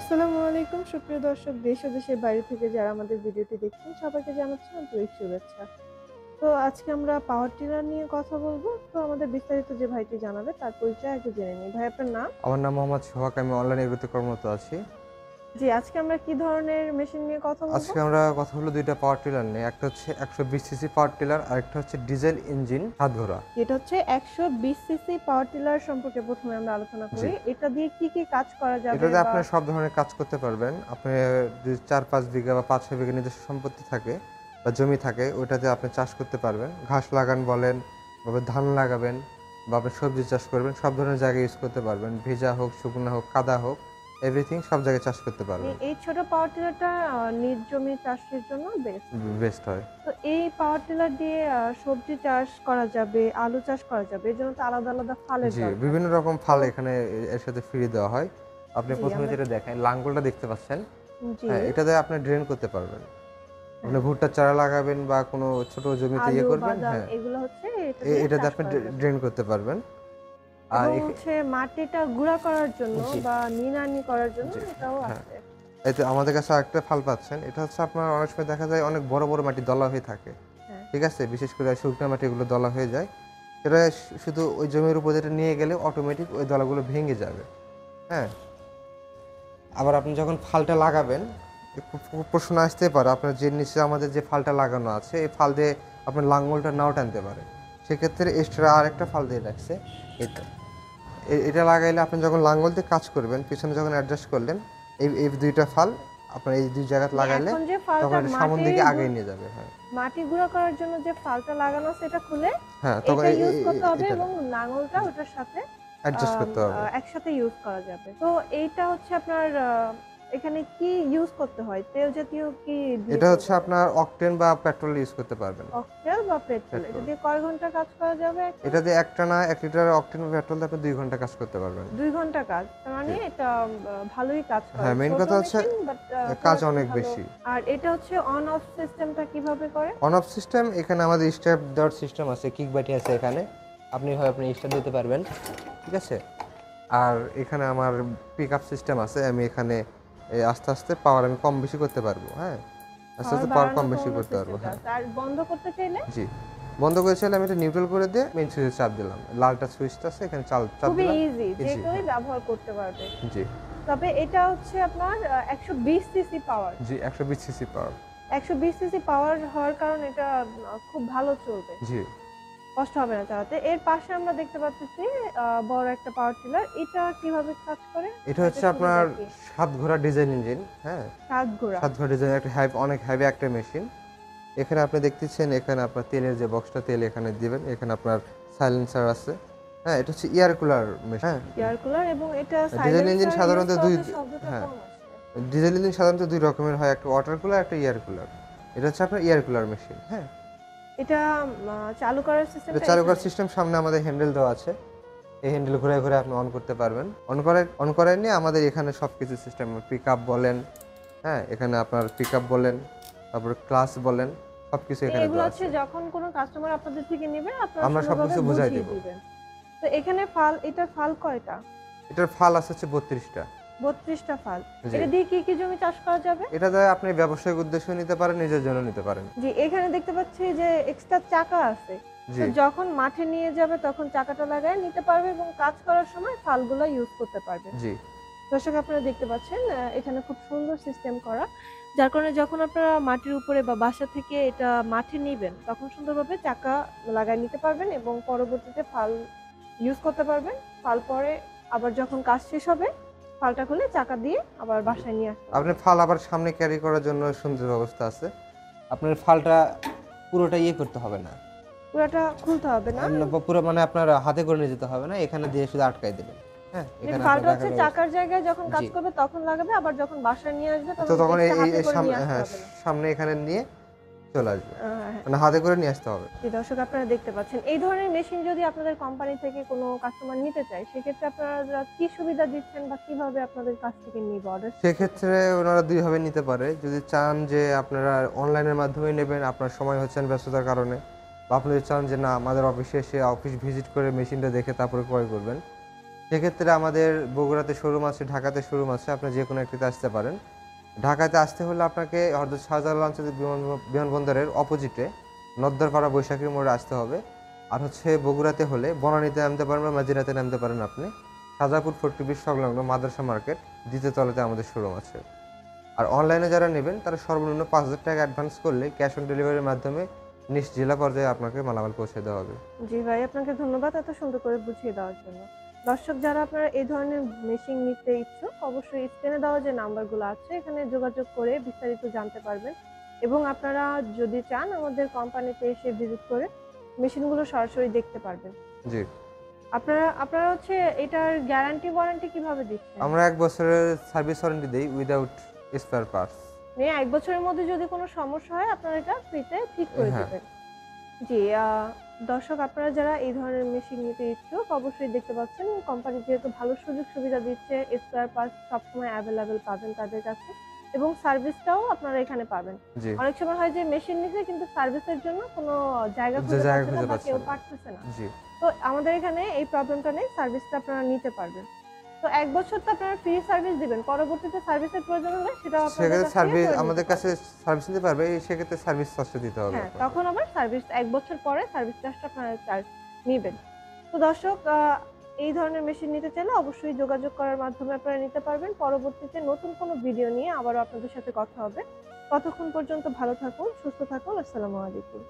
আসসালামু আলাইকুম সুপ্রিয় দর্শক, দেশ ও দেশের বাইরে থেকে যারা আমাদের ভিডিওটি দেখছেন সবাইকে জানাচ্ছি আন্তরিক শুভেচ্ছা। তো আজকে আমরা পাওয়ার টিলার নিয়ে কথা বলবো। তো আমাদের বিস্তারিত যে ভাইটি জানাবে তার পরিচয় আগে জেনে নিই। ভাই, আপনার নাম? আমার নাম মোহাম্মদ সোহাগ। আমি অনলাইন এগ্রোতে কর্মরত আছি। জি, আজকে আমরা কি ধরনের মেশিন নিয়ে কথা বলবো? আজকে আমরা কথা হলো ২ টা পাওয়ার টিলার নিয়ে। একটা হচ্ছে ১২০ সিসি পাওয়ার টিলার, আরেকটা হচ্ছে ডিজেল ইঞ্জিন ৭ ঘোড়া। এটা হচ্ছে ১২০ সিসি পাওয়ার টিলার সম্পর্কে প্রথমে আমরা আলোচনা জি। করি। এটা দিয়ে কি কি কাজ করা যাবে এটাতে বা আপনি সব ধরনের কাজ করতে পারবেন। আপনি যদি ৪-৫ বিঘা বা ৫-৬ বিঘা নিজস্ব সম্পত্তি থাকে বা জমি থাকে, ওইটাতে আপনি চাষ করতে পারবেন। ঘাস লাগান বলেন, বা ধান লাগাবেন বা আপনি সবজি চাষ করবেন, সব ধরনের জায়গায় ইউজ করতে পারবেন। ভেজা হোক, শুকনো হোক, কাদা হোক, এভরিথিং সব জায়গায় চাষ করতে পারবেন। এই ছোট পাওয়ার টিলারটা নিজ জমি চাষের জন্য বেস্ট। বেস্ট হয়। তো এই পাওয়ার টিলার দিয়ে সবজি চাষ করা যাবে, আলু চাষ করা যাবে। এর জন্য তো আলাদা আলাদা ফালের জি, দরকার। বিভিন্ন রকম তো ফাল এখানে এর সাথে ফ্রি দেওয়া হয়। আপনি জি, ১ম এ আমরা যেটা দেখেন, লাঙ্গলটা দেখতে পাচ্ছেন? জি, হ্যাঁ, এটা দিয়ে আপনি ড্রেন করতে পারবেন। আপনি হ্যাঁ, ভুট্টার চারা লাগাবেন বা কোনো ছোট জমিতে আলু, করবেন, বাদাম হ্যাঁ, এগুলো হচ্ছে এটা দিয়ে এটাতে চাষ আপনি করা যাবে। ড্রেন করতে পারবেন। আর এবং হচ্ছে মাটিটা গুঁড়া করার জন্য জি, বা নিড়ানি করার জন্য জি, এটাও হ্যাঁ। আছে। এতে আমাদের কাছে আরেকটা ফাল পাচ্ছেন। এটা হচ্ছে আপনার অনেক সময় দেখা যায় অনেক বড়, বড় মাটি দলা হয়ে থাকে। হ্যাঁ, ঠিক আছে? বিশেষ করে শুকনা মাটি এগুলো দলা হয়ে যায়। এটা শুধু ওই জমির উপর যেটা নিয়ে গেলে অটোমেটিক ওই দলাগুলো ভেঙে যাবে। হ্যাঁ? আবার আপনি যখন ফালটা লাগাবেন, প্রশ্ন আসতে পারে আপনার যে নিচে আমাদের যে ফালটা লাগানো আছে, এই ফাল দিয়ে আপনার লাঙ্গলটা নাও টানতে পারে। সেক্ষেত্রে এক্সট্রা আরেকটা ফাল দিয়ে রাখছে। এটা এটা লাগাইলে আপনি যখন লাঙ্গল দিয়ে কাজ করবেন, পিছনে যখন অ্যাডজাস্ট করলেন, এই ২ টা ফাল আপনার এই ২ জায়গায় মানে লাগাইলে এখন যে তখন ফালটা এটা সামন দিকে আগিয়ে নিয়ে যাবে। হ্যাঁ, মাটি গুঁড়া করার জন্য যে ফালটা লাগানো আছে এটা খুলে হ্যাঁ, তখন এটা ইউজ করতে হবে এটা এবং লাঙলটা ওটার সাথে অ্যাডজাস্ট করতে হবে। একসাথে ইউজ করা যাবে। তো এইটা হচ্ছে আপনার এখানে কি ইউজ করতে হয়? তেল জাতীয় কি দিয়ে এটা হচ্ছে করতে হয়? আপনার অকটেন বা পেট্রোল ইউজ করতে পারবেন। ককটেল বা পেট্রোল, এটা পেট্রোল। দিয়ে কয় ঘন্টা কাজ করা যাবে এটা একটানা? দিয়ে একটানা ১ লিটার অকটেন বা পেট্রোল দিয়ে আপনি ২ ঘন্টা কাজ করতে পারবেন। ২ ঘন্টা কাজ। তার জি। মানে এটা ভালোই কাজ করে। হ্যাঁ, মেইন ছোট কথা হচ্ছে মেশিন বাট কাজ প্রোডাকশন অনেক ভালো। বেশি। আর এটা হচ্ছে অন অফ সিস্টেমটা কিভাবে করে? অন অফ সিস্টেম এখানে আমাদের স্টেপ দেওয়ার সিস্টেম আছে, কিক বাটি আছে এখানে। আপনি হয় আপনি স্টার্ট দিতে পারবেন। ঠিক আছে? আর এখানে আমার পিকআপ সিস্টেম আছে। আমি এখানে আস্তে, আস্তে পাওয়ার আমি কম বেশি করতে পারবো। হ্যাঁ? আস্তে, পাওয়ার আস্তে পাওয়ার বাড়ানো কম বেশি কমানোর করতে পারবো। সিস্টেমটা হ্যাঁ। আছে। আর বন্ধ করতে চাইলে? জি। বন্ধ করে চাইলে আমি এটা নিউট্রাল করে দিয়ে মেইন সুইচে চাপ দিলাম। লালটা সুইচটা আছে এখানে চাপ খুবই দিলাম। ইজি, যে ইজি, কেউই হ্যাঁ। ব্যবহার করতে পারবে। জি, তবে এটা হচ্ছে আপনার ১২০ সিসি পাওয়ার। জি, ১২০ সিসি পাওয়ার। ১২০ সিসি পাওয়ার হওয়ার কারণে এটা খুব ভালো চলবে। জি। কষ্ট হবে না চালাতে। এর পাশে আমরা দেখতে পাচ্তেছি বড় একটা পাওয়ার টিলার। এটা কিভাবে কাজ করে? এটা বা হচ্ছে এটার আপনার সুবিধা কি? ৭ ঘোড়া ডিজেল ইঞ্জিন। হ্যাঁ? ৭ ঘোড়া। ৭ ঘোড়া ডিজেল একটা অনেক হেভি একটা মেশিন। এখানে আপনি দেখতেছেন, এখানে আপনার তেলের যে বক্সটা, তেল এখানে দিবেন। এখানে আপনার সাইলেন্সার আছে। হ্যাঁ, এটা হচ্ছে এয়ার কুলার মেশিন। হ্যাঁ? এয়ার কুলার এবং এটা ডিজেল ইঞ্জিন সাইলেন্সার ইউজ সাধারণত করাতে শব্দটা হ্যাঁ, কম আসে। ডিজেল ইঞ্জিন সাধারণত ২ রকমের হয়। একটা ওয়াটার কুলার, একটা এয়ার কুলার। এটা হচ্ছে আপনার এয়ার কুলার মেশিন। হ্যাঁ? এটা চালু করার এটা সিস্টেমটা চালু করার এখানে। সিস্টেম সামনে আমাদের হ্যান্ডেল দেওয়া আছে। এই হ্যান্ডেল ঘুরায়, ঘুরায় আপনি অন করতে পারবেন। অন করায় নিয়ে আমাদের এখানে সবকিছু সিস্টেম, পিকআপ বলেন, হ্যাঁ? এখানে আপনার পিকআপ বলেন, তারপরে ক্লাচ বলেন, সবকিছু এখানে এগুলো দেওয়া হচ্ছে আছে। যখন কোনো কাস্টমার আপনাদের থেকে নিবে আপনারা আমরা সুন্দরভাবে সবকিছু বুঝাই বুঝিয়ে দেব। দিবেন। তো এখানে এটার ফাল কয়টা? এটার ফাল আছে হচ্ছে ৩২ টা। ৩২ টা ফাল। জি। এটা দিয়ে কি, কি জমি চাষ করা যাবে? এটা দ্বারা আপনি ব্যবসায়িক উদ্দেশ্য নিতে পারেন, নিজের জন্য নিতে পারেন। জি, এখানে দেখতে পাচ্ছি যে এক্সট্রা চাকা আছে। জি, তো যখন মাঠে নিয়ে যাবে তখন চাকাটা লাগায় নিতে পারবে এবং কাজ করার সময় ফালগুলো ইউজ করতে পারবে। জি, দর্শক, আপনারা দেখতে পাচ্ছেন এখানে খুব সুন্দর সিস্টেম করা। যার কারণে যখন আপনারা মাটির উপরে বা বাসা থেকে এটা মাঠে নিবেন তখন সুন্দরভাবে চাকা লাগায় নিতে পারবেন এবং পরবর্তীতে ফাল ইউজ করতে পারবেন। ফাল পরে আবার যখন কাজ শেষ হবে ফালটা খুলে চাকা দিয়ে আবার জি। বাসায় নিয়ে আসতে আপনার পারবেন। ফাল আবার সামনে ক্যারি করার জন্য সুন্দর ব্যবস্থা আছে। আপনার ফালটা পুরোটা করতে হবে না। পুরাটা খুলতে হবে না। পুরো মানে আপনার হাতে করে নিয়ে যেতে হবে না। এখানে দিয়ে শুধু আটকায় দিবেন। হ্যাঁ? যে এখানে আপনার ফালটা হচ্ছে রাখার ব্যবস্থা। চাকার জায়গায় যখন কাজ জি। করবে তখন লাগাবে, আবার যখন বাসায় নিয়ে আসবে তো তখন তখন এই এক্সট্রা এই হাতে এই করে সামনে, নিয়ে আসতে হ্যাঁ, হবে না। সামনে এখানে নিয়ে চলে আসবে। হ্যাঁ। মানে হাতে করে নিয়ে আসতে হবে। জি, দর্শক, আপনারা দেখতে পাচ্ছেন। এই ধরনের মেশিন যদি আপনাদের কোম্পানি থেকে কোনো কাস্টমার নিতে চায়, সেক্ষেত্রে আপনারা কি সুবিধা দিচ্ছেন বা কিভাবে আপনাদের কাছ থেকে নিবে অর্ডার? সেক্ষেত্রে ওনারা ২ ভাবে নিতে পারে। যদি চান যে আপনারা অনলাইনের মাধ্যমে নেবেন, আপনার সময় হচ্ছে না ব্যস্ততার কারণে, বা আপনি যদি চান যে না আমাদের অফিসে এসে অফিস ভিজিট করে মেশিনটা দেখে তারপরে ক্রয় করবেন, সেক্ষেত্রে আমাদের বগুড়াতে শোরুম আছে, ঢাকাতে শোরুম আছে, আপনি যে কোনো একটিতে আসতে পারেন। ঢাকাতে আসতে হলে আপনাকে হযরত শাহজালাল আন্তর্জাতিক বিমানবন্দরের অপোজিটে নদ্দারপাড়া বৈশাখী মোড়ে আসতে হবে। আর হচ্ছে বগুড়াতে হলে বনানীতে নামতে পারেন বা মাজিরাতে নামতে পারেন আপনি। শাহজাহানপুর ফোর্টি ব্রিজ সংলগ্ন মাদ্রাসা মার্কেট দ্বিতীয় তলাতে আমাদের শোরুম আছে। আর অনলাইনে যারা নেবেন তারা সর্বনিম্ন ৫,০০০ টাকা অ্যাডভান্স করলে ক্যাশ অন ডেলিভারির মাধ্যমে নিজ জেলা পর্যায়ে আপনাকে মালামাল পৌঁছে দেওয়া হবে। জি ভাই, আপনাকে ধন্যবাদ এত সুন্দর করে বুঝিয়ে দেওয়ার জন্য। দর্শক যারা আপনারা এই ধরনের মেশিন নিতে ইচ্ছুক, অবশ্যই স্ক্রিনে দেওয়া যে নাম্বারগুলো আছে এখানে যোগাযোগ করে বিস্তারিত জানতে পারবেন। এবং আপনারা যদি চান আমাদের কোম্পানিতে এসে ভিজিট করে মেশিনগুলো সরাসরি দেখতে পারবেন। জি। আপনারা আপনারা হচ্ছে এটার গ্যারান্টি ওয়ারেন্টি কিভাবে দিচ্ছেন? আমরা ১ বছরের সার্ভিস ওয়ারেন্টি দেই উইদাউট স্পেয়ার পার্টস। মানে ১ বছরের মধ্যে যদি কোনো সমস্যা হয় আপনারা এটা ফ্রিতে ঠিক করে হ্যাঁ। দিবেন। জি, দর্শক আপনারা যারা এই ধরনের মেশিন নিতে ইচ্ছুক অবশ্যই দেখতে পাচ্ছেন কোম্পানি যেহেতু ভালো সুযোগ সুবিধা দিচ্ছে, স্পেয়ার পার্টস সবসময় অ্যাভেলেবেল পাবেন তাদের কাছে এবং সার্ভিসটাও আপনারা এখানে পাবেন। জি। অনেক সময় হয় যে মেশিন নিছে কিন্তু সার্ভিসের জন্য কোনো জায়গা যে খুঁজে জায়গা পাচ্ছে না খুঁজে বা পাচ্ছে কেউ না। পারতেছে না। জি। তো আমাদের এখানে এই প্রবলেমটা নেই, সার্ভিসটা আপনারা নিতে পারবেন। তো ১ বছর তো আপনারা ফ্রি সার্ভিস দিবেন। পরবর্তীতে সার্ভিসের প্রয়োজন হলে সেটাও আপনাদের সেক্ষেত্রে কাছ থেকে সার্ভিস করে নিতে আমাদের কাছে পারবেন। সার্ভিস নিতে পারবে, সেক্ষেত্রে সার্ভিস চার্জটা দিতে হবে হ্যাঁ, আপনাকে। তখন আবার সার্ভিস ১ বছর পরে সার্ভিস চার্জটা আপনারা চার্জ নিবেন। তো দর্শক এই ধরনের মেশিন নিতে চাইলে অবশ্যই যোগাযোগ করার মাধ্যমে আপনারা নিতে পারবেন। পরবর্তীতে নতুন কোনো ভিডিও নিয়ে আবারও আপনাদের সাথে কথা হবে। ততক্ষণ পর্যন্ত ভালো থাকুন, সুস্থ থাকুন। আসসালামু আলাইকুম।